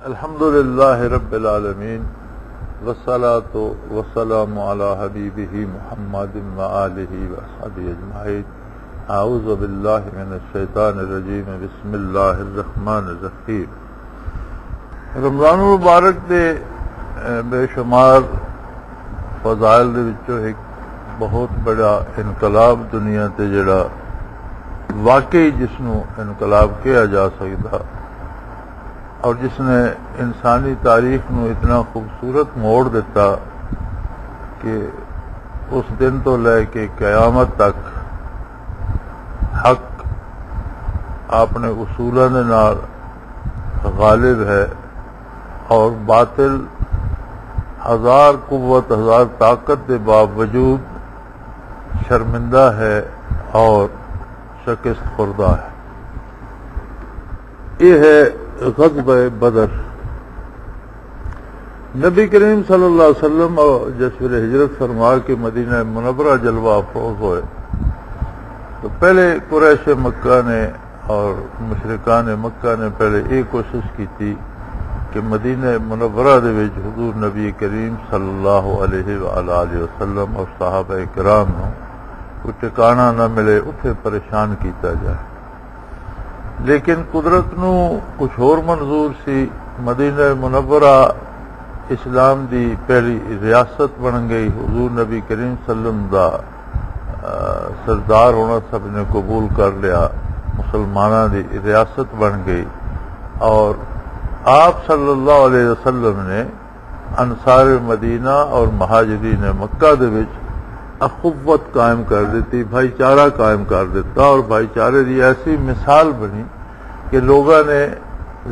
الحمد للہ رب العالمین والصلاۃ والسلام علی حبیبہ محمد وآلہ وصحبہ اجمعین. اعوذ باللہ من الشیطان الرجیم. بسم اللہ الرحمن الرحیم. رمضان المبارک دے بے شمار فضائل دے وچوں ایک بہت بڑا انقلاب دنیا تے جڑا واقعی جس نو انقلاب کہا جا سکتا اور جس نے انسانی تاریخ نو اتنا خوبصورت موڑ دیتا کہ اس دن تو لے کے قیامت تک حق اپنے اصولوں کے نال غالب ہے اور باطل ہزار قوت ہزار طاقت کے باوجود شرمندہ ہے اور شکست خوردہ ہے. یہ ہے غزوہ بدر. نبی کریم صلی اللہ علیہ وسلم اور جسور ہجرت فرما کے مدینہ منورہ جلوہ افروز ہوئے تو پہلے قریش مکہ نے اور مشرکان مکہ نے پہلے یہ کوشش کی تھی کہ مدینہ منورہ دے وچ حضور نبی کریم صلی اللہ علیہ وآلہ وسلم اور صحابہ کرام نو کوئی ٹھکانہ نہ ملے اتنے پریشان کیتا جائے. لیکن قدرت نو کچھ اور منظور سی. مدینہ منورہ اسلام دی پہلی ریاست بن گئی. حضور نبی کریم صلی اللہ علیہ وسلم دا سردار ہونا سب نے قبول کر لیا. مسلمانوں دی ریاست بن گئی اور آپ صلی اللہ علیہ وسلم نے انصار مدینہ اور مہاجرین مکہ دے وچ اخوت قائم کر دیتی, بھائی چارہ قائم کر دیتا اور بھائی چارے دی ایسی مثال بنی کہ لوگوں نے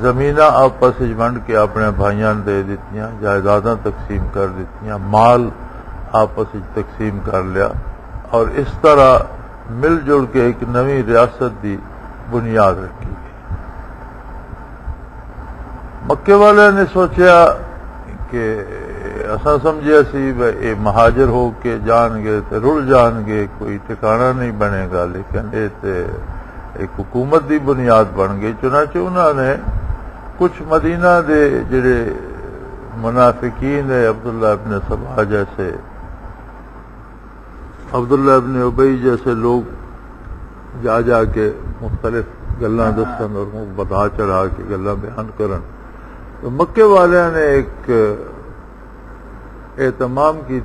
زمیناں آپس ونڈ کے اپنے بھائیاں دے دیتیاں, جائیداداں تقسیم کر دیتیاں, مال آپس تقسیم کر لیا اور اس طرح مل جل کے ایک نئی ریاست دی بنیاد رکھی گئی. مکے والے نے سوچا کہ اساں سمجھیا سی یہ مہاجر ہو کے جان گے تے رل جان گے, کوئی ٹھکانہ نہیں بنے گا, لیکن یہ تے ایک حکومت دی بنیاد بن گئی. چنانچہ انہوں نے کچھ مدینہ دے جڑے منافقین عبداللہ ابن سبا جیسے, عبداللہ ابن ابی جیسے لوگ جا کے مختلف گلاں دسن اور بتا چڑھا کے گلاں بیان کرن, تو مکے والوں نے ایک اہتمام کی